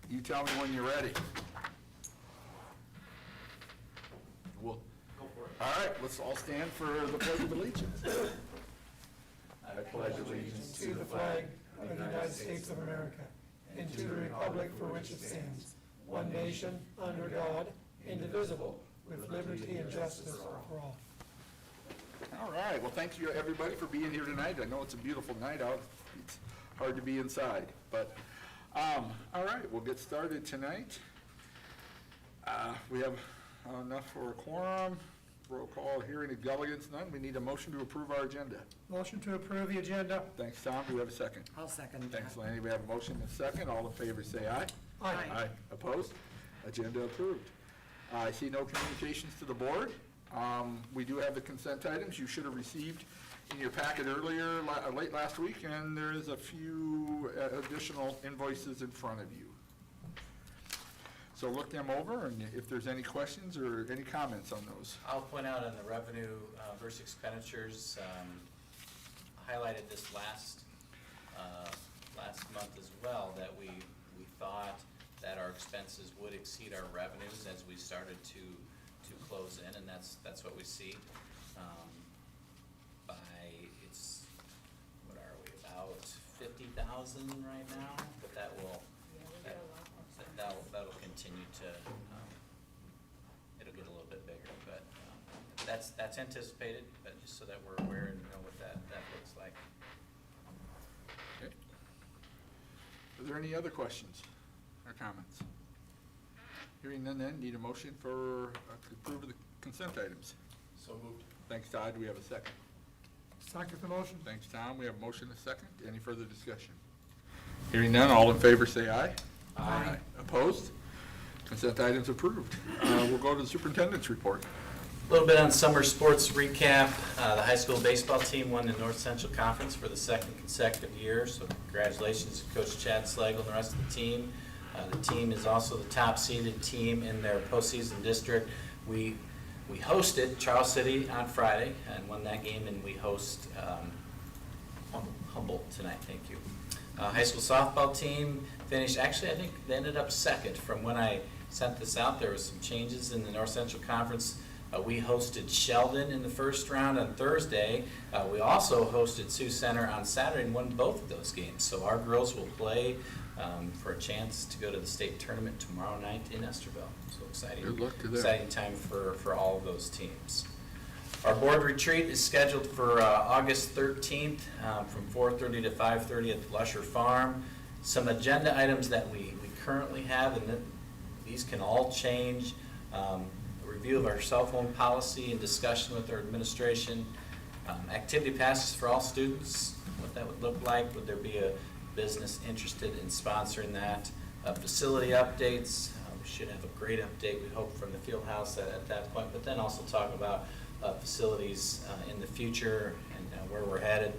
You tell me when you're ready. We'll, Go for it. all right, let's all stand for the Pledge of Allegiance. I pledge allegiance to the flag of the United States of America and to the republic for which it stands, one nation, under God, indivisible, with liberty and justice for all. All right, well, thank you, everybody, for being here tonight. I know it's a beautiful night out. It's hard to be inside, but, all right, we'll get started tonight. We have enough for a quorum. Roll call, hearing of delegates, none. We need a motion to approve our agenda. Motion to approve the agenda. Thanks, Tom. Do we have a second? I'll second that. Thanks, Lanny. We have a motion and a second. All in favor, say aye. Aye. Opposed? Agenda approved. I see no communications to the board. We do have the consent items you should have received in your packet earlier, late last week, and there is a few additional invoices in front of you. So look them over, and if there's any questions or any comments on those. I'll point out on the revenue versus expenditures, highlighted this last month as well, that we thought that our expenses would exceed our revenues as we started to close in, and that's what we see. It's, what are we, about 50,000 right now, but that will, that'll continue to, it'll get a little bit bigger, but that's anticipated, but just so that we're aware and know what that looks like. Okay. Are there any other questions or comments? Hearing none, then, need a motion for approval of the consent items. So moved. Thanks, Todd. Do we have a second? Second the motion. Thanks, Tom. We have a motion and a second. Any further discussion? Hearing none, all in favor say aye. Aye. Opposed? Consent items approved. We'll go to the superintendent's report. A little bit on summer sports recap. The high school baseball team won the North Central Conference for the second consecutive year, so congratulations to Coach Chad Slagle and the rest of the team. The team is also the top seeded team in their postseason district. We hosted Charles City on Friday and won that game, and we host Humboldt tonight. Thank you. High school softball team finished, actually I think they ended up second from when I sent this out. There was some changes in the North Central Conference. We hosted Sheldon in the first round on Thursday. We also hosted Sioux Center on Saturday and won both of those games. So our girls will play for a chance to go to the state tournament tomorrow night in Esterville. So exciting. Good luck to them. Exciting time for all of those teams. Our board retreat is scheduled for August 13th from 4:30 to 5:30 at the Lusher Farm. Some agenda items that we currently have, and these can all change. A review of our cell phone policy and discussion with our administration. Activity passes for all students, what that would look like. Would there be a business interested in sponsoring that? Facility updates. We should have a great update, we hope, from the field house at that point, but then also talk about facilities in the future and where we're headed.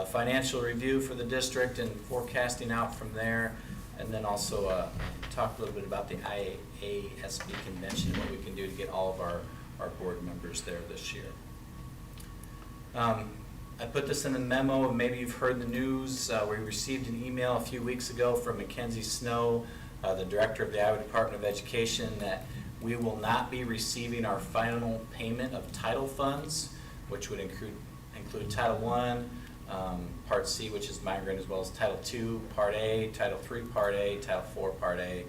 Financial review for the district and forecasting out from there, and then also talk a little bit about the ACSD convention, what we can do to get all of our board members there this year. I put this in the memo, and maybe you've heard the news. We received an email a few weeks ago from Mackenzie Snow, the director of the Iowa Department of Education, that we will not be receiving our final payment of title funds, which would include Title I, Part C, which is migrant, as well as Title II, Part A, Title III, Part A, Title IV, Part A,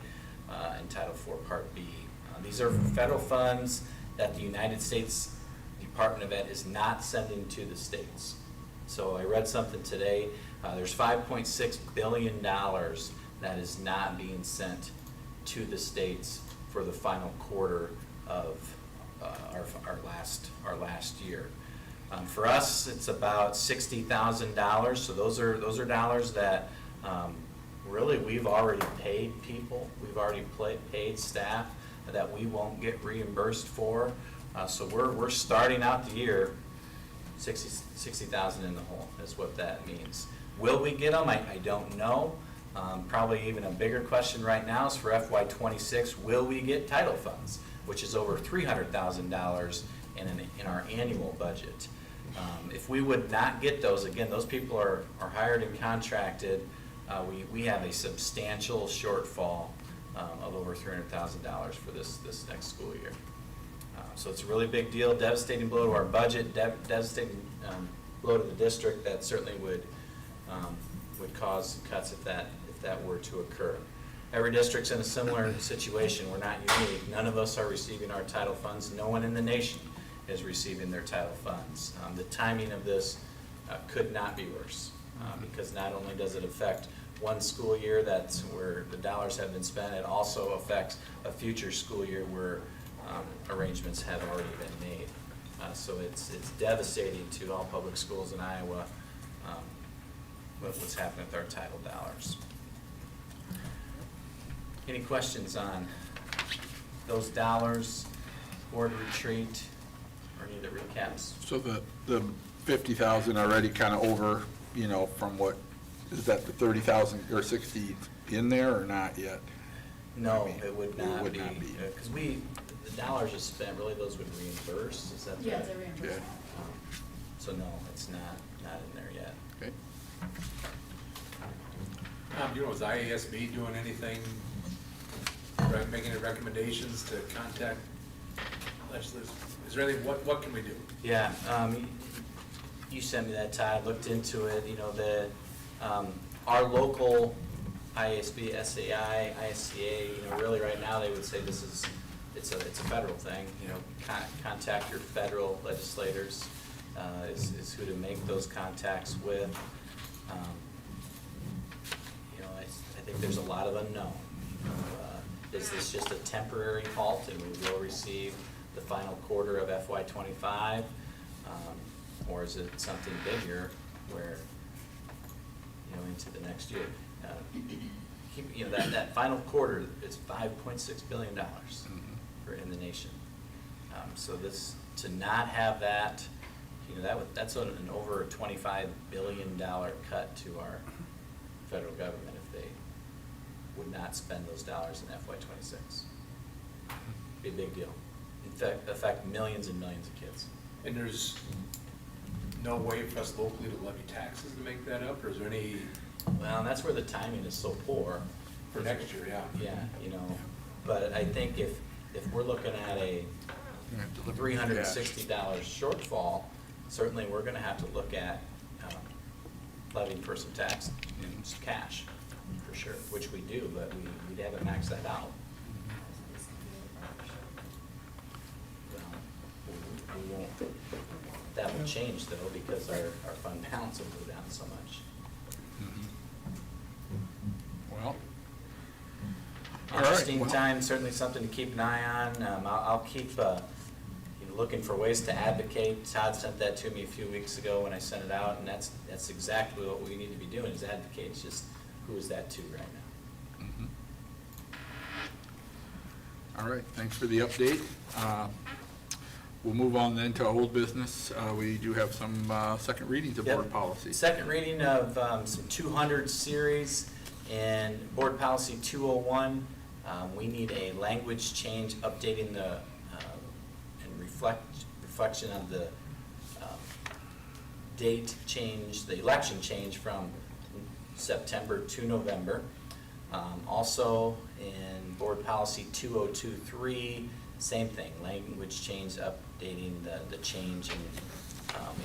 and Title IV, Part B. These are federal funds that the United States Department of Ed is not sending to the states. So I read something today. There's $5.6 billion that is not being sent to the states for the final quarter of our last year. For us, it's about $60,000. So those are dollars that really we've already paid people. We've already paid staff that we won't get reimbursed for. So we're starting out the year 60,000 in the hole is what that means. Will we get them? I don't know. Probably even a bigger question right now is for FY26, will we get title funds, which is over $300,000 in our annual budget. If we would not get those, again, those people are hired and contracted we have a substantial shortfall of over $300,000 for this next school year. So it's a really big deal, devastating blow to our budget, devastating blow to the district that certainly would cause cuts if that were to occur. Every district's in a similar situation. We're not unique. None of us are receiving our title funds. No one in the nation is receiving their title funds. The timing of this could not be worse because not only does it affect one school year that's where the dollars have been spent, it also affects a future school year where arrangements have already been made. So it's devastating to all public schools in Iowa what's happening with our title dollars. Any questions on those dollars, board retreat, or any of the recaps? So the 50,000 already kind of over, from what, is that the 30,000 or 60 in there or not yet? No, I mean, it would not be. Because the dollars are spent, really those would reimburse, is that? Yeah, the- they're reimbursed. So no, it's not in there yet. Okay. Is IASB doing anything, making any recommendations to contact legislators? Is there anything, what can we do? Yeah, you sent me that, Todd, looked into it, our local IASB, SAI, ISCA, really right now they would say it's a federal thing, contact your federal legislators, is who to make those contacts with. I think there's a lot of unknown. Is this just a temporary halt and we will receive the final quarter of FY '25? Or is it something bigger where, into the next year? That final quarter is $5.6 billion in the nation. So to not have that, that's an over $25 billion cut to our federal government if they would not spend those dollars in FY '26. Be a big deal. In fact, affect millions and millions of kids. And there's no way for us locally to levy taxes to make that up, or is there any, Well, and that's where the timing is so poor. for next year, yeah? Yeah, but I think if we're looking at a $360 shortfall, certainly we're gonna have to look at levying for some tax and some cash, for sure, which we do, but we haven't maxed that out. Well, we won't, that will change though, because our fund balance will go down so much. Well. Interesting time, certainly something to keep an eye on. I'll keep looking for ways to advocate. Todd sent that to me a few weeks ago when I sent it out, and that's exactly what we need to be doing is advocate. It's just who is that to right now? All right, thanks for the update. We'll move on then to old business. We do have some second readings of Yep. board policy. Second reading of some 200 series and Board Policy 201. We need a language change updating the and reflection of the date change, the election change from September to November. Also in Board Policy 2023, same thing, language change updating the change in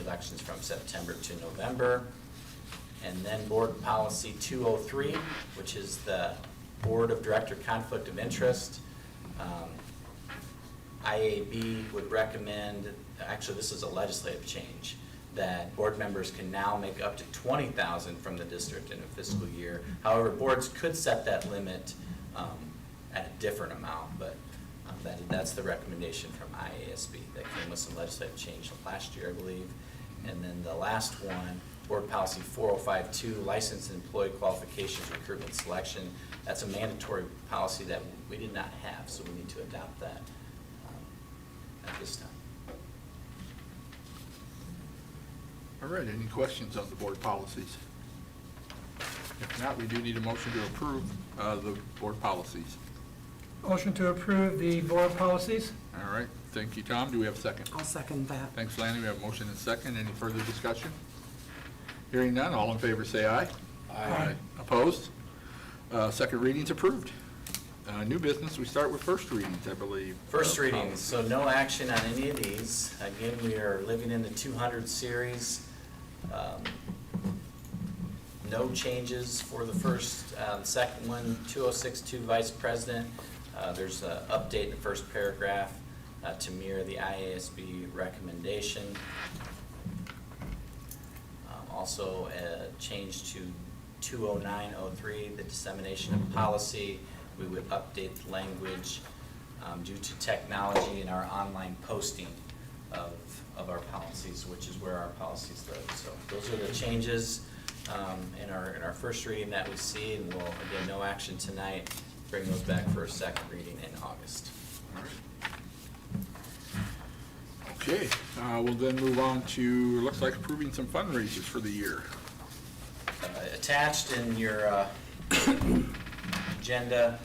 elections from September to November. And then Board Policy 203, which is the Board of Director Conflict of Interest. IAB would recommend, actually this is a legislative change, that board members can now make up to $20,000 from the district in a fiscal year. However, boards could set that limit at a different amount, but that's the recommendation from IASB that came with some legislative change last year, I believe. And then the last one, Board Policy 4052, Licensed Employee Qualifications, Recruitment, Selection. That's a mandatory policy that we did not have, so we need to adopt that at this time. All right, any questions on the board policies? If not, we do need a motion to approve the board policies. Motion to approve the board policies? All right, thank you, Tom. Do we have a second? I'll second that. Thanks, Lanny. We have a motion and second. Any further discussion? Hearing none, all in favor say aye. Aye. Opposed? Second reading's approved. New business, we start with first readings, I believe. First reading, so no action on any of these. Again, we are living in the 200 series. No changes for the first. Second one, 2062 Vice President. There's an update in the first paragraph to mirror the IASB recommendation. Also a change to 20903, the dissemination of policy. We would update the language due to technology and our online posting of our policies, which is where our policies live. So those are the changes in our first reading that we see, and we'll, again, no action tonight. Bring those back for a second reading in August. Okay, we'll then move on to, looks like approving some fundraisers for the year. Attached in your agenda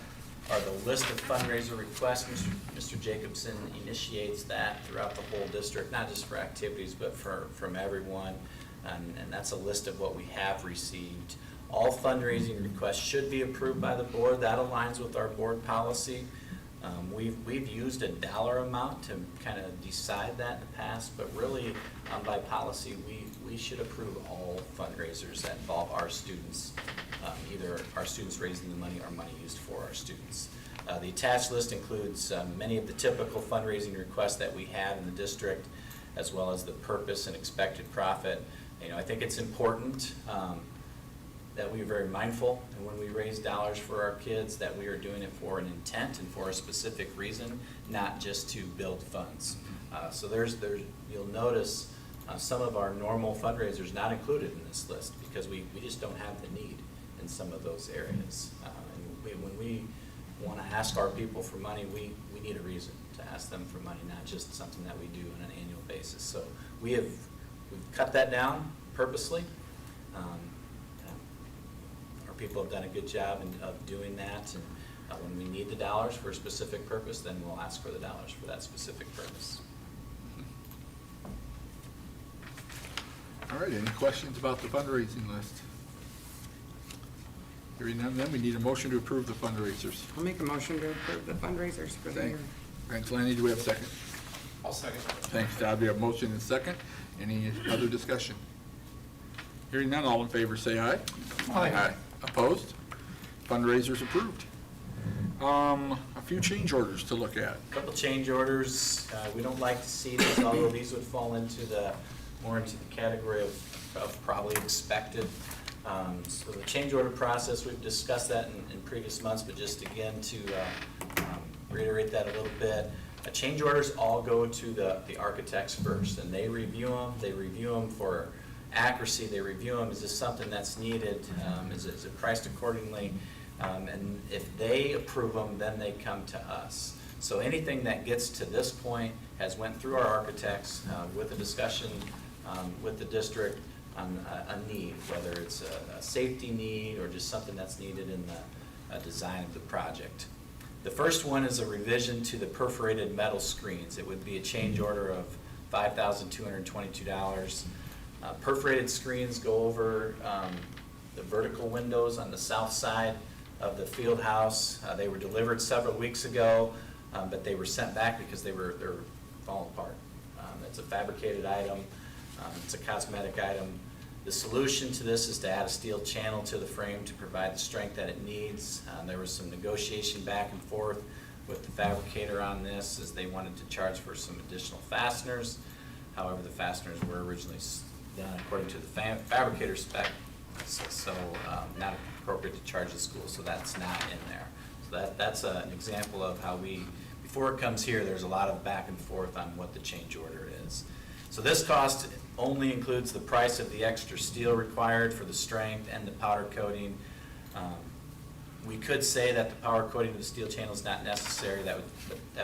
are the list of fundraiser requests. Mr. Jacobson initiates that throughout the whole district, not just for activities, but from everyone. And that's a list of what we have received. All fundraising requests should be approved by the board. That aligns with our board policy. We've used a dollar amount to kind of decide that in the past, but really by policy, we should approve all fundraisers that involve our students, either our students raising the money or money used for our students. The attached list includes many of the typical fundraising requests that we have in the district, as well as the purpose and expected profit. I think it's important that we are very mindful, and when we raise dollars for our kids, that we are doing it for an intent and for a specific reason, not just to build funds. So you'll notice some of our normal fundraisers not included in this list because we just don't have the need in some of those areas. And when we want to ask our people for money, we need a reason to ask them for money, not just something that we do on an annual basis. So we've cut that down purposely. Our people have done a good job of doing that, and when we need the dollars for a specific purpose, then we'll ask for the dollars for that specific purpose. All right, any questions about the fundraising list? Hearing none, then we need a motion to approve the fundraisers. I'll make a motion to approve the fundraisers for the year. Thanks, Lanny. Do we have a second? I'll second. Thanks, Todd. We have a motion and a second. Any other discussion? Hearing none, all in favor say aye. Aye. Opposed? Fundraisers approved. A few change orders to look at. A couple change orders. We don't like to see these, although these would fall into more into the category of probably expected. So the change order process, we've discussed that in previous months, but just again to reiterate that a little bit. Change orders all go to the architects first, and they review them. They review them for accuracy. They review them. Is this something that's needed? Is it priced accordingly? And if they approve them, then they come to us. So anything that gets to this point has went through our architects with a discussion with the district on a need, whether it's a safety need or just something that's needed in the design of the project. The first one is a revision to the perforated metal screens. It would be a change order of $5,222. Perforated screens go over the vertical windows on the south side of the field house. They were delivered several weeks ago, but they were sent back because they're falling apart. It's a fabricated item. It's a cosmetic item. The solution to this is to add a steel channel to the frame to provide the strength that it needs. There was some negotiation back and forth with the fabricator on this, as they wanted to charge for some additional fasteners. However, the fasteners were originally done according to the fabricator spec, so not appropriate to charge the school, so that's not in there. So that's an example of how before it comes here, there's a lot of back and forth on what the change order is. So this cost only includes the price of the extra steel required for the strength and the powder coating. We could say that the powder coating of the steel channel is not necessary. That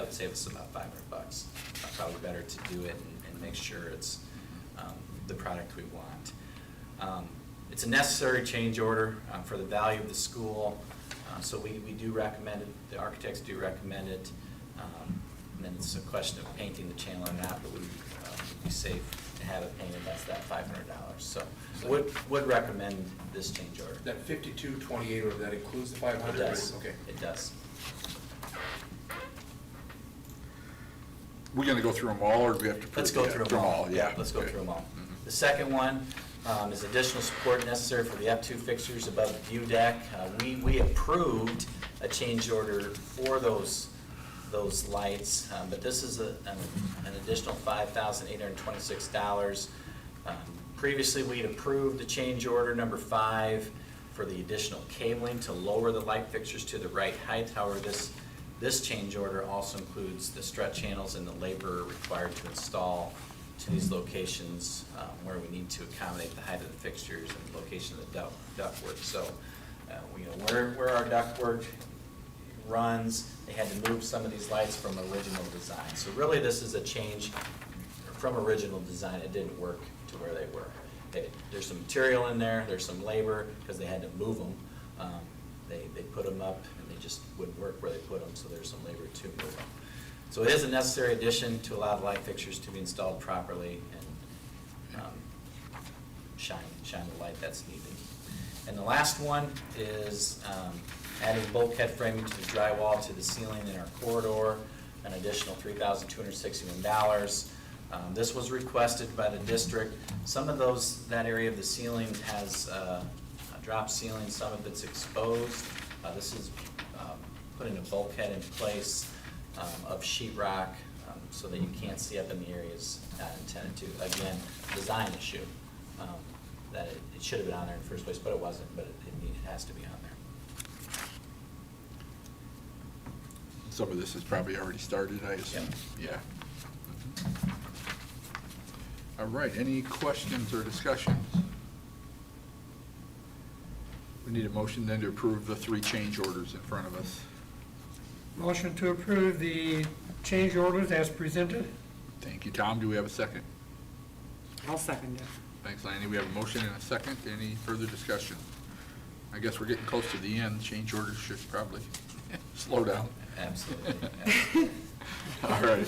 would save us about $500. Probably better to do it and make sure it's the product we want. It's a necessary change order for the value of the school, so we do recommend it. The architects do recommend it. And then it's a question of painting the channel or not, but we'd be safe have it painted, that's that $500. So would recommend this change order. That 5228, or that includes the 500? It does. Okay. It does. We're gonna go through them all, or do we have to? Let's prove- go through yeah, them all. Yeah. Let's go Okay. through them all. Mhm. The second one is additional support necessary for the F2 fixtures above the view deck. We approved a change order for those lights, but this is an additional $5,826. Previously, we'd approved the change order number 5 for the additional cabling to lower the light fixtures to the right height. However, this change order also includes the strut channels and the labor required to install to these locations where we need to accommodate the height of the fixtures and the location of the ductwork. So, where our ductwork runs, they had to move some of these lights from original design. So really, this is a change from original design. It didn't work to where they were. There's some material in there, there's some labor, because they had to move them. They put them up, and they just wouldn't work where they put them, so there's some labor to move them. So it is a necessary addition to allow the light fixtures to be installed properly and shine the light that's needed. And the last one is adding bulkhead framing to the drywall to the ceiling in our corridor, an additional $3,261. This was requested by the district. Some of that area of the ceiling has a drop ceiling, some of it's exposed. This is putting a bulkhead in place of sheetrock so that you can't see up in the areas not intended to. Again, design issue, that it should have been on there in the first place, but it wasn't, but it has to be on there. Some of this is probably already started, I assume. Yeah. All right, any questions or discussions? We need a motion then to approve the 3 change orders in front of us. Motion to approve the change orders as presented. Thank you, Tom. Do we have a second? I'll second it. Thanks, Lanny. We have a motion and a second. Any further discussion? I guess we're getting close to the end. Change orders should probably slow down. Absolutely. All right.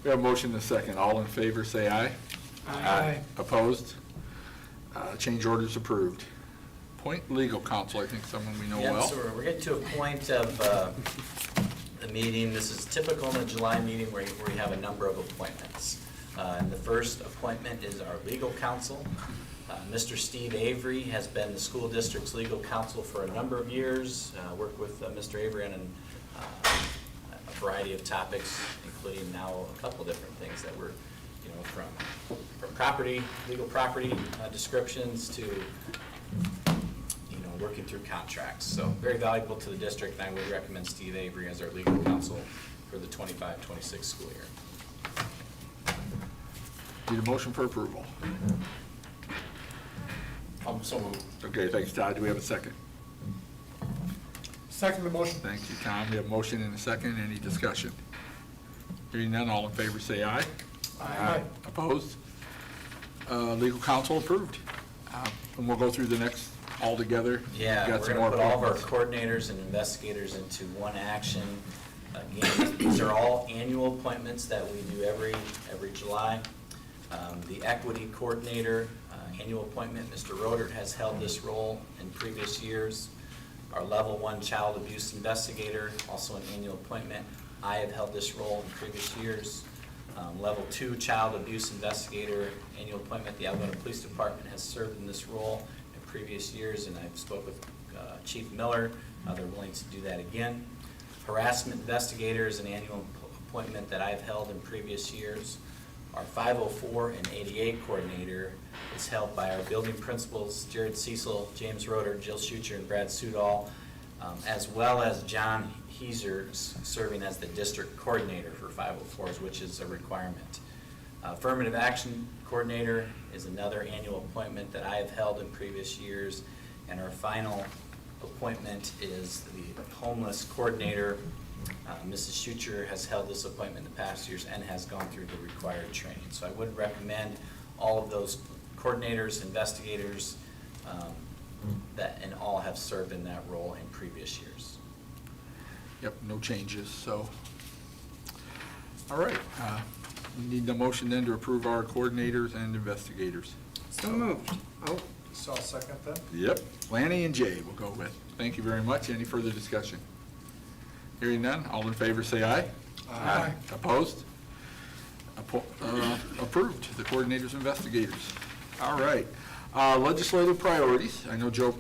We have a motion and a second. All in favor, say aye. Aye. Opposed? Change orders approved. Appoint legal counsel, I think someone we know Yeah, well. so we're getting to a point of the meeting. This is typical in a July meeting where we have a number of appointments. And the first appointment is our legal counsel. Mr. Steve Avery has been the school district's legal counsel for a number of years. Worked with Mr. Avery on a variety of topics, including now a couple different things that were, from property, legal property descriptions to, working through contracts. So very valuable to the district, and I would recommend Steve Avery as our legal counsel for the 25-26 school year. Need a motion for approval. So moved. Okay, thanks, Todd. Do we have a second? Second the motion. Thank you, Tom. We have a motion and a second. Any discussion? Hearing none, all in favor say aye. Aye. Opposed? Legal counsel approved. And we'll go through the next all together. Yeah, Got we're some going to more put all of our appointments. coordinators and investigators into one action. Again, these are all annual appointments that we do every July. The equity coordinator, annual appointment, Mr. Rodert has held this role in previous years. Our level 1 child abuse investigator, also an annual appointment. I have held this role in previous years. Level 2 child abuse investigator, annual appointment. The Algonah Police Department has served in this role in previous years, and I've spoke with Chief Miller. They're willing to do that again. Harassment investigator is an annual appointment that I've held in previous years. Our 504 and 88 coordinator is held by our building principals, Jared Cecil, James Roeder, Jill Schucher, and Brad Sudall, as well as John Heiser serving as the district coordinator for 504s, which is a requirement. Affirmative action coordinator is another annual appointment that I have held in previous years. And our final appointment is the homeless coordinator. Mrs. Schucher has held this appointment in the past years and has gone through the required training. So I would recommend all of those coordinators, investigators, and all have served in that role in previous years. Yep, no changes, so. All right. We need the motion then to approve our coordinators and investigators. So moved. Oh, So I'll second that. Yep, Lanny and Jay will go with. Thank you very much. Any further discussion? Hearing none, all in favor say aye. Aye. Opposed? Approved, the coordinators, investigators. All right. Legislative priorities, I know Joe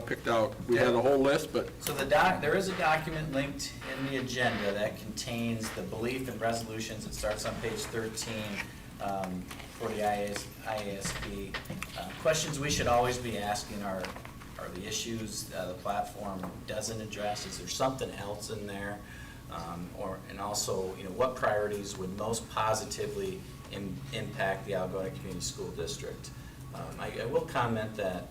picked out, we had a whole list, but So there is a document linked in the agenda that contains the belief and resolutions. It starts on page 13 for the IASB. Questions we should always be asking are the issues the platform doesn't address? Is there something else in there? And also, what priorities would most positively impact the Algona Community School District? I will comment that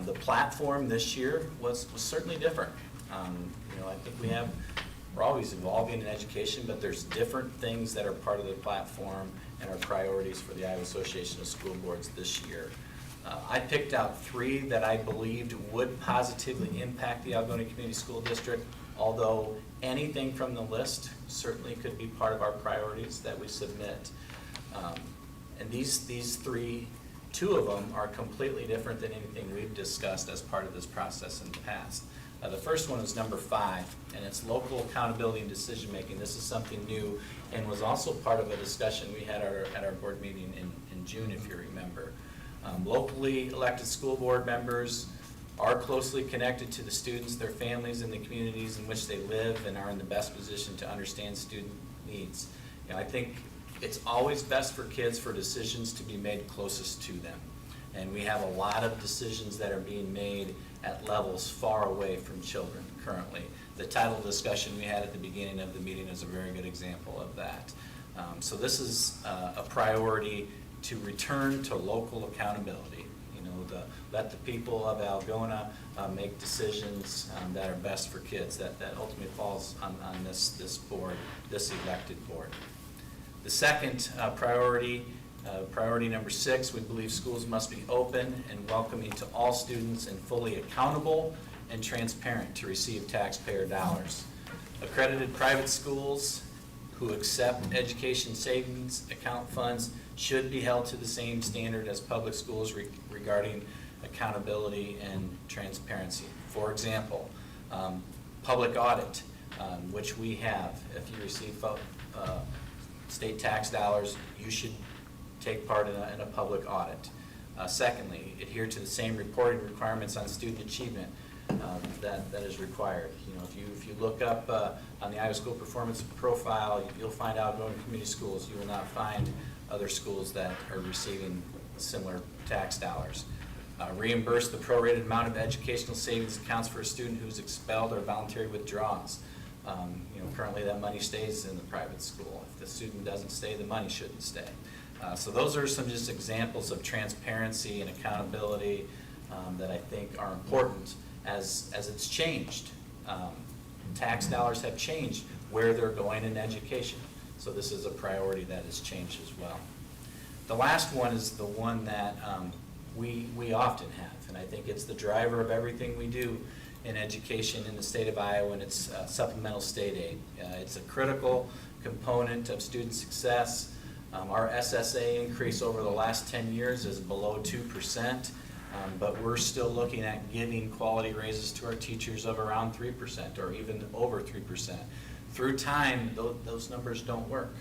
the platform this year was certainly different. I think we're always evolving in education, but there's different things that are part of the platform and our priorities for the Iowa Association of School Boards this year. I picked out 3 that I believed would positively impact the Algona Community School District, although anything from the list certainly could be part of our priorities that we submit. And these 3, 2 of them are completely different than anything we've discussed as part of this process in the past. The first one is number 5, and it's local accountability and decision-making. This is something new and was also part of a discussion we had at our board meeting in June, if you remember. Locally elected school board members are closely connected to the students, their families, and the communities in which they live, and are in the best position to understand student needs. I think it's always best for kids for decisions to be made closest to them. And we have a lot of decisions that are being made at levels far away from children currently. The title discussion we had at the beginning of the meeting is a very good example of that. So this is a priority to return to local accountability. Let the people of Algona make decisions that are best for kids. That ultimately falls on this board, this elected board. The second priority number 6, we believe schools must be open and welcoming to all students and fully accountable and transparent to receive taxpayer dollars. Accredited private schools who accept education savings account funds should be held to the same standard as public schools regarding accountability and transparency. For example, public audit, which we have. If you receive state tax dollars, you should take part in a public audit. Secondly, adhere to the same reporting requirements on student achievement that is required. If you look up on the Iowa School Performance Profile, you'll find Algona Community Schools. You will not find other schools that are receiving similar tax dollars. Reimburse the prorated amount of educational savings accounts for a student who's expelled or voluntary withdraws. Currently that money stays in the private school. If the student doesn't stay, the money shouldn't stay. So those are some just examples of transparency and accountability that I think are important as it's changed. Tax dollars have changed where they're going in education. So this is a priority that has changed as well. The last one is the one that we often have, and I think it's the driver of everything we do in education in the state of Iowa, and it's supplemental state aid. It's a critical component of student success. Our SSA increase over the last 10 years is below 2%, but we're still looking at giving quality raises to our teachers of around 3% or even over 3%. Through time, those numbers don't work.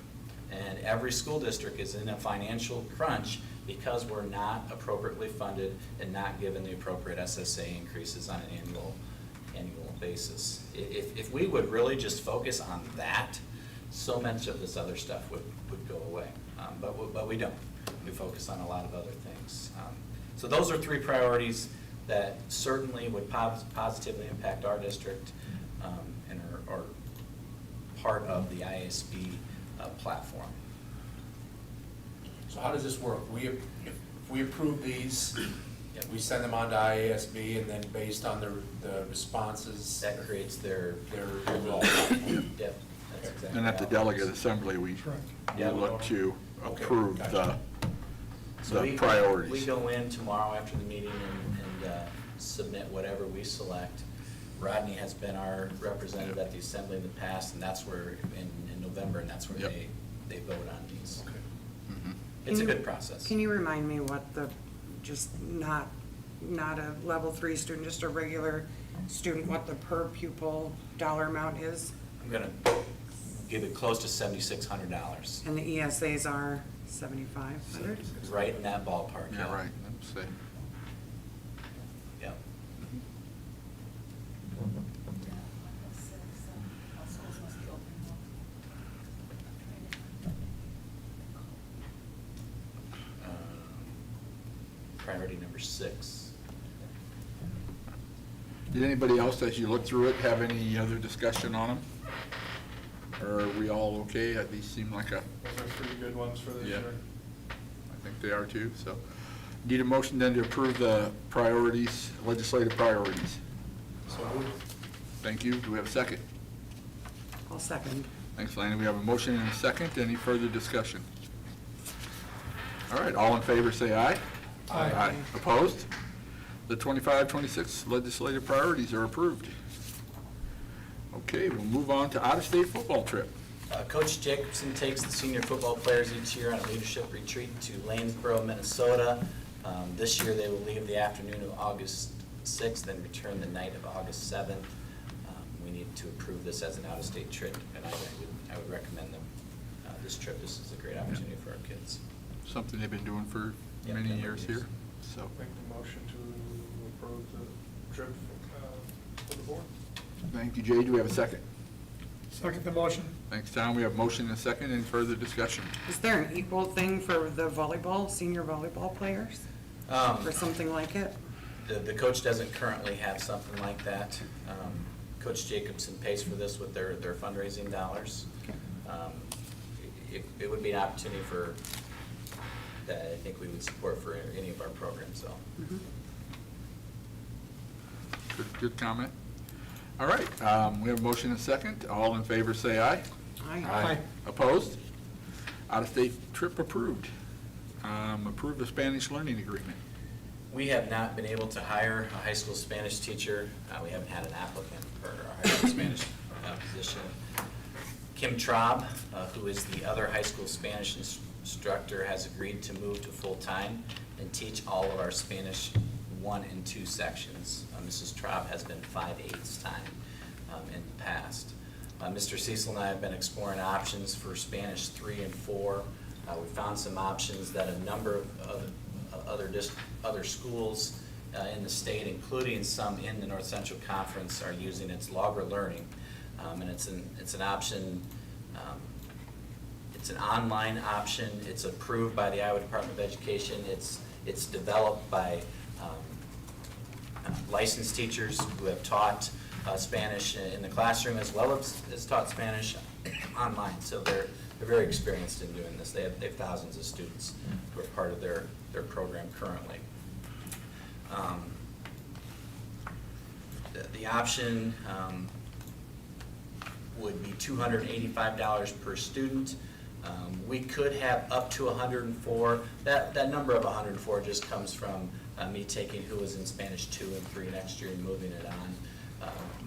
And every school district is in a financial crunch because we're not appropriately funded and not given the appropriate SSA increases on an annual basis. If we would really just focus on that, so much of this other stuff would go away. But we don't. We focus on a lot of other things. So those are 3 priorities that certainly would positively impact our district and are part of the IASB platform. So how does this work? If we approve these, Yep. we send them on to IASB, and then based on the responses, That creates their overall. Yep, that's exactly. and at the how it delegate works. assembly, we Yeah. look to Okay, approve gotcha. So the priorities. We go in tomorrow after the meeting and submit whatever we select. Rodney has been our representative at the assembly in the past, and that's where, in November, and that's where Yep. they vote on these. Okay. It's a Can you- good process. Can you remind me what the, just not a level 3 student, just a regular student, what the per pupil dollar amount is? I'm gonna give it close to $7,600, And the ESAs are 7,500? right in that ballpark. Yeah, right, let's see. Yeah. Priority number 6. Did anybody else, as you look through it, have any other discussion on them? Or are we all okay? These seem like a, Those are pretty good ones for this Yeah. year. I think they are too, so. Need a motion then to approve the priorities, legislative priorities. So moved. Thank you. Do we have a second? I'll second. Thanks, Lanny. We have a motion and a second. Any further discussion? All right, all in favor, say aye. Aye. Opposed? The 25-26 legislative priorities are approved. Okay, we'll move on to out-of-state football trip. Coach Jacobson takes the senior football players each year on a leadership retreat to Lanesboro, Minnesota. This year, they will leave the afternoon of August 6th and return the night of August 7th. We need to approve this as an out-of-state trip, and I would recommend them this trip. This is a great opportunity for our kids. Something they've been doing for Yeah, many number years of years. here, so. Make the motion to approve the trip for the board. Thank you, Jay. Do we have a second? Second the motion. Thanks, Tom. We have a motion and a second. Any further discussion? Is there an equal thing for the volleyball, senior volleyball players? Or something like it? The coach doesn't currently have something like that. Coach Jacobson pays for this with their fundraising dollars. Okay. It would be an opportunity for, that I think we would support for any of our programs, so. Mhm. Good comment. All right, we have a motion and a second. All in favor, say aye. Aye. Opposed? Out-of-state trip approved. Approve the Spanish learning agreement. We have not been able to hire a high school Spanish teacher. We haven't had an applicant for our high school Spanish position. Kim Traub, who is the other high school Spanish instructor, has agreed to move to full-time and teach all of our Spanish 1 and 2 sections. Mrs. Traub has been 5/8 time in the past. Mr. Cecil and I have been exploring options for Spanish 3 and 4. We found some options that a number of other schools in the state, including some in the North Central Conference, are using. It's Logger Learning, and it's an option. It's an online option. It's approved by the Iowa Department of Education. It's developed by licensed teachers who have taught Spanish in the classroom as well as taught Spanish online. So they're very experienced in doing this. They have thousands of students who are part of their program currently. The option would be $285 per student. We could have up to 104. That number of 104 just comes from me taking who was in Spanish 2 and 3 next year and moving it on.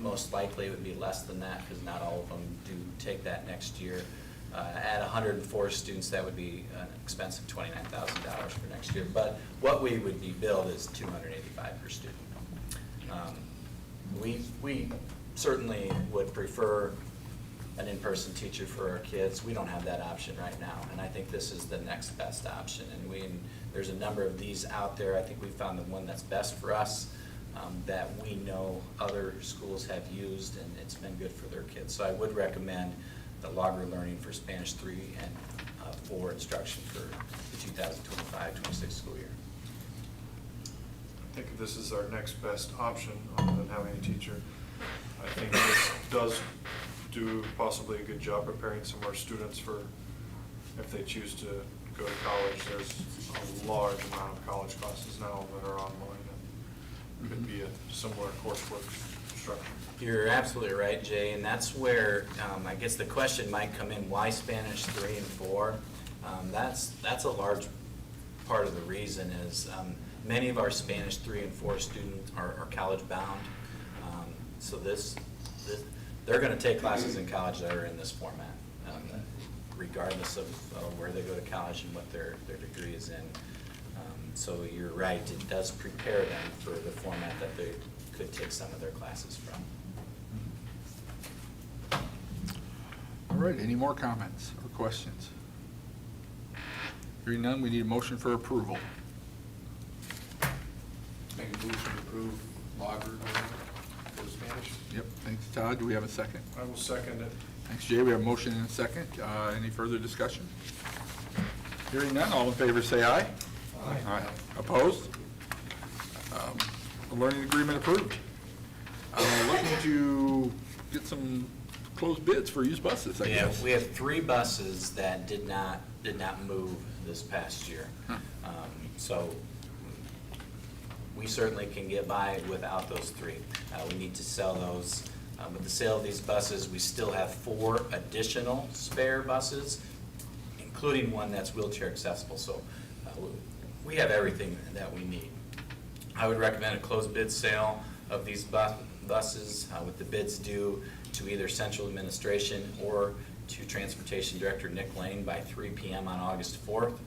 Most likely it would be less than that because not all of them do take that next year. At 104 students, that would be an expense of $29,000 for next year. But what we would be billed is $285 per student. We certainly would prefer an in-person teacher for our kids. We don't have that option right now, and I think this is the next best option. And there's a number of these out there. I think we found the one that's best for us, that we know other schools have used, and it's been good for their kids. So I would recommend the Logger Learning for Spanish 3 and 4 instruction for the 2025-26 school year. I think this is our next best option other than having a teacher. I think this does do possibly a good job preparing some of our students for if they choose to go to college. There's a large amount of college classes now that are online and could be a similar coursework structure. You're absolutely right, Jay, and that's where I guess the question might come in, why Spanish 3 and 4? That's a large part of the reason is many of our Spanish 3 and 4 students are college bound. So they're going to take classes in college that are in this format. regardless of where they go to college and what their degree is in. So you're right, it does prepare them for the format that they could take some of their classes from. All right, any more comments or questions? Hearing none, we need a motion for approval. Make a motion to approve logger for Spanish. Yep, thanks, Todd. Do we have a second? I will second it. Thanks, Jay. We have a motion and a second. Any further discussion? Hearing none, all in favor say aye. Aye. Opposed? The learning agreement approved. Looking to get some closed bids for used buses, I Yeah, guess. we have 3 buses that did not move this past year. Huh. So we certainly can get by without those 3. We need to sell those. With the sale of these buses, we still have 4 additional spare buses, including one that's wheelchair accessible. So we have everything that we need. I would recommend a closed bid sale of these buses with the bids due to either central administration or to Transportation Director Nick Lane by 3 p.m. on August 4th.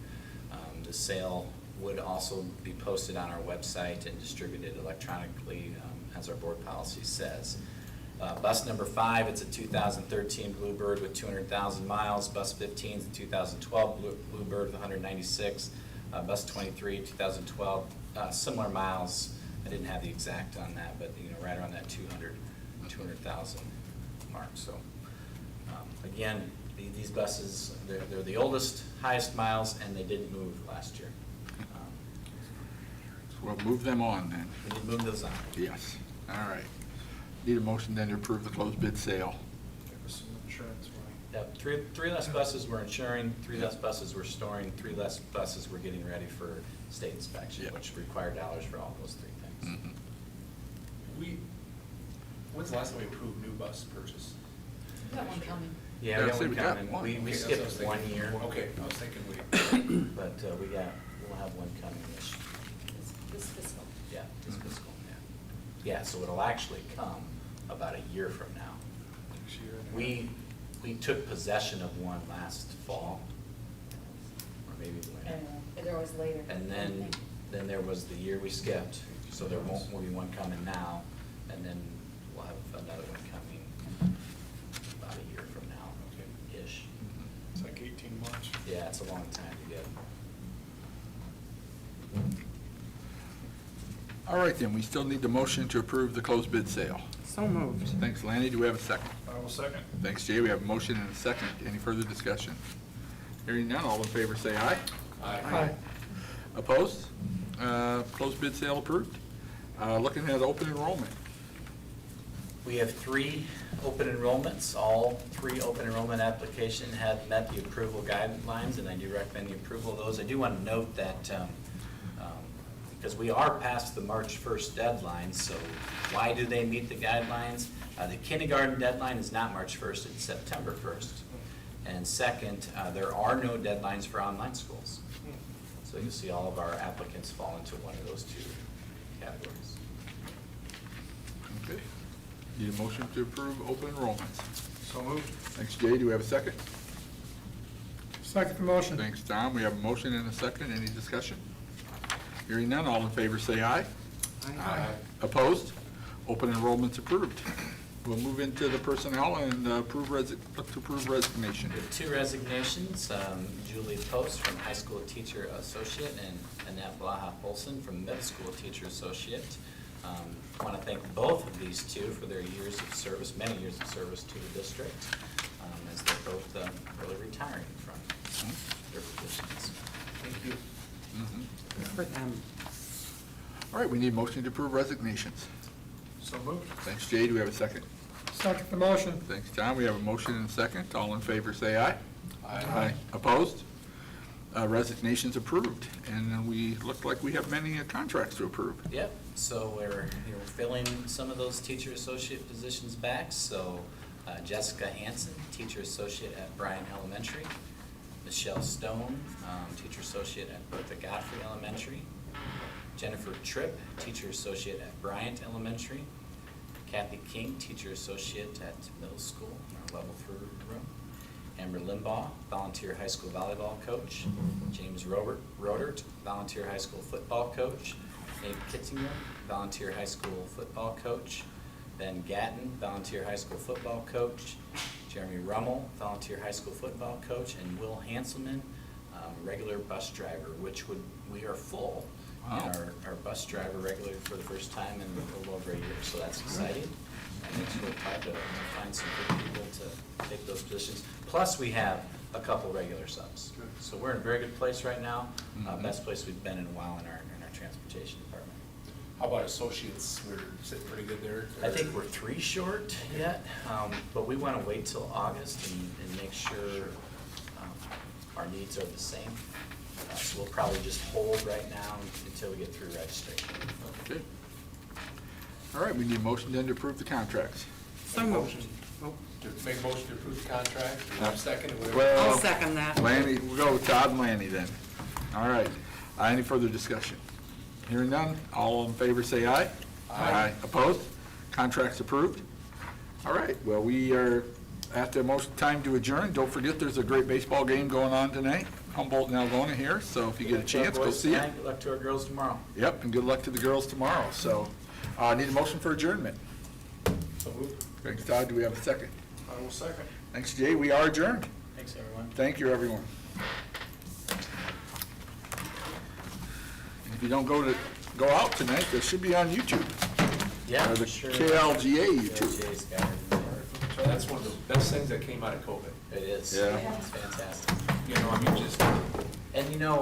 The sale would also be posted on our website and distributed electronically, as our board policy says. Bus number 5, it's a 2013 Bluebird with 200,000 miles. Bus 15 is a 2012 Bluebird with 196. Bus 23, 2012, similar miles. I didn't have the exact on that, but right around that 200,000 mark. So again, these buses, they're the oldest, highest miles, and they didn't move last year. So we'll move them on then. We did move those on. Yes. All right. Need a motion then to approve the closed bid sale. There was some insurance money. Yep, three less buses we're insuring, 3 less buses we're storing, 3 less buses we're getting ready for state inspection, Yep. which require dollars for all those 3 things. Mhm. When's the last time we approved new bus purchase? We got one coming. Yeah, Yeah, we I say got we one got coming. one. We Okay, that's skipped what I was 1 thinking. year. Okay, I was thinking But we'll have one coming This fiscal. this fiscal, yeah. So it'll actually come about a year from now. Next year and a half. We took possession of one last fall, or maybe winter. And there was later. And then there was the year we skipped, so there will be one coming now, and then we'll have another one coming about a year from now-ish. It's like 18 months. Yeah, it's a long time to get. All right then, we still need the motion to approve the closed bid sale. So moved. Thanks, Lanny. Do we have a second? I will second. Thanks, Jay. We have a motion and a second. Any further discussion? Hearing none, all in favor say aye. Aye. Opposed? Closed bid sale approved. Looking at open enrollment. We have 3 open enrollments. All 3 open enrollment applications have met the approval guidelines, and I do recommend the approval of those. I do want to note that because we are past the March 1st deadline, so why do they meet the guidelines? The kindergarten deadline is not March 1st, it's September 1st. And second, there are no deadlines for online schools. So you'll see all of our applicants fall into one of those 2 categories. Okay. Need a motion to approve open enrollments. So moved. Thanks, Jay. Do we have a second? Second the motion. Thanks, Tom. We have a motion and a second. Any discussion? Hearing none, all in favor say aye. Opposed? Open enrollment's approved. We'll move into the personnel and approve resignation. We have 2 resignations, Julie Post from High School Teacher Associate and Annette Blaha-Polson from Middle School Teacher Associate. I want to thank both of these 2 for their years of service, many years of service to the district, as they're both early retiring from their positions. Thank you. Mhm. Good for them. All right, we need a motion to approve resignations. So moved. Thanks, Jay. Do we have a second? Second the motion. Thanks, John. We have a motion and a second. All in favor, say aye. Aye. Opposed? Resignations approved. And then we look like we have many contracts to approve. Yep, so we're filling some of those teacher associate positions back. So Jessica Hanson, teacher associate at Bryan Elementary. Michelle Stone, teacher associate at Bertha Godfrey Elementary. Jennifer Tripp, teacher associate at Bryant Elementary. Kathy King, teacher associate at middle school in our level 3 room. Amber Limbaugh, volunteer high school volleyball coach. James Rodert, volunteer high school football coach. Abe Kitzinger, volunteer high school football coach. Ben Gatton, volunteer high school football coach. Jeremy Rummel, volunteer high school football coach. And Will Hanselman, regular bus driver, we are full. Wow. And our bus driver regularly for the first time in a little over a year, so that's exciting. That makes it hard to find some good people to take those positions. Plus, we have a couple regular subs. Good. So we're in a very good place right now. Mhm. Best place we've been in a while in our transportation department. How about associates? We're sitting pretty good there. I think we're 3 short yet, but we want to wait till August and make sure our needs are the same. So we'll probably just hold right now until we get through registration. Okay. All right, we need a motion then to approve the contracts. So moved. Motion Oh, to make a motion to approve the contract, or have a second, or whatever. Well, I'll second that. Lanny, we'll go with Todd and Lanny then. All right. Any further discussion? Hearing none, all in favor say aye. Aye. Opposed? Contracts approved? All right, well, we are at the most time to adjourn. Don't forget, there's a great baseball game going on tonight. Humboldt and Algona here, so if you get a chance, go see it. Good luck to our girls tomorrow. Yep, and good luck to the girls tomorrow. So, need a motion for adjournment. So moved. Thanks, Todd. Do we have a second? I will second. Thanks, Jay. We are adjourned. Thanks, everyone. Thank you, everyone. And if you don't go out tonight, this should be on YouTube. Yeah, Or the sure. KLGA YouTube. KLGA's got it. So that's one of the best things that came out of COVID. It is. Yeah. It's fantastic. You know, I mean, just And you know,